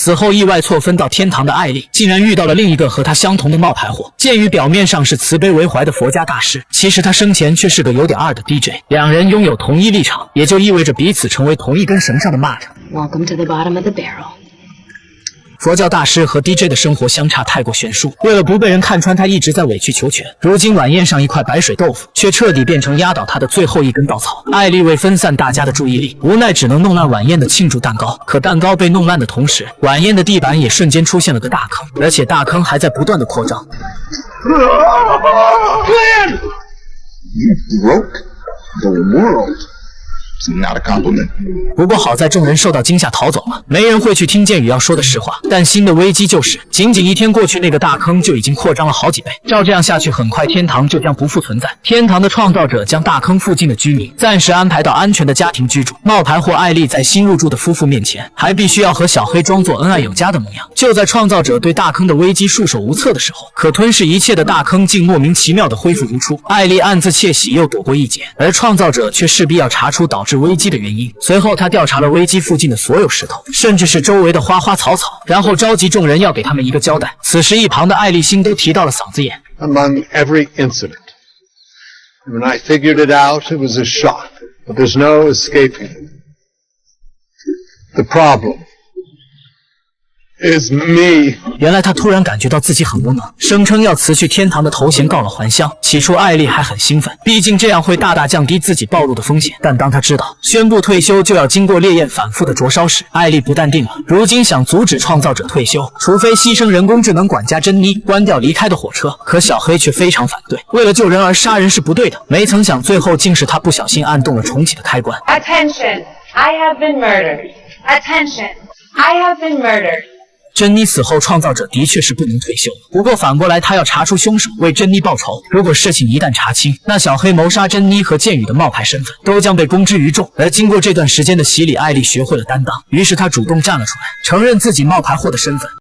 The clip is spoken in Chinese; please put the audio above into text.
死后意外错分到天堂的艾丽，竟然遇到了另一个和她相同的冒牌货。鉴于表面上是慈悲为怀的佛家大师，其实他生前却是个有点二的 DJ。两人拥有同一立场，也就意味着彼此成为同一根绳上的蚂蚱。Welcome to the bottom of the barrel. 佛教大师和 DJ 的生活相差太过悬殊，为了不被人看穿，他一直在委曲求全。如今晚宴上一块白水豆腐，却彻底变成压倒他的最后一根稻草。艾丽为分散大家的注意力，无奈只能弄烂晚宴的庆祝蛋糕。可蛋糕被弄烂的同时，晚宴的地板也瞬间出现了个大坑，而且大坑还在不断的扩张。Glenn! You broke the world. It's not a compliment. 不过好在众人受到惊吓逃走了，没人会去听剑宇要说的实话。但新的危机就是，仅仅一天过去，那个大坑就已经扩张了好几倍。照这样下去，很快天堂就将不复存在。天堂的创造者将大坑附近的居民暂时安排到安全的家庭居住。冒牌货艾丽在新入住的夫妇面前，还必须要和小黑装作恩爱有加的模样。就在创造者对大坑的危机束手无策的时候，可吞噬一切的大坑竟莫名其妙的恢复如初。艾丽暗自窃喜，又躲过一劫，而创造者却势必要查出导致危机的原因。随后他调查了危机附近的所有石头，甚至是周围的花花草草，然后召集众人要给他们一个交代。此时一旁的艾丽心都提到了嗓子眼。 Among every incident, when I figured it out, it was a shock, but there's no escaping it. The problem is me. 原来他突然感觉到自己很无能，声称要辞去天堂的头衔，告了还乡。起初艾丽还很兴奋，毕竟这样会大大降低自己暴露的风险。但当他知道宣布退休就要经过烈焰反复的灼烧时，艾丽不淡定了。如今想阻止创造者退休，除非牺牲人工智能管家珍妮，关掉离开的火车。可小黑却非常反对，为了救人而杀人是不对的。没曾想最后竟是他不小心按动了重启的开关。 Attention! I have been murdered. Attention! I have been murdered. 珍妮死后，创造者的确是不能退休。不过反过来，他要查出凶手，为珍妮报仇。如果事情一旦查清，那小黑谋杀珍妮和剑宇的冒牌身份都将被公之于众。而经过这段时间的洗礼，艾丽学会了担当，于是她主动站了出来，承认自己冒牌货的身份。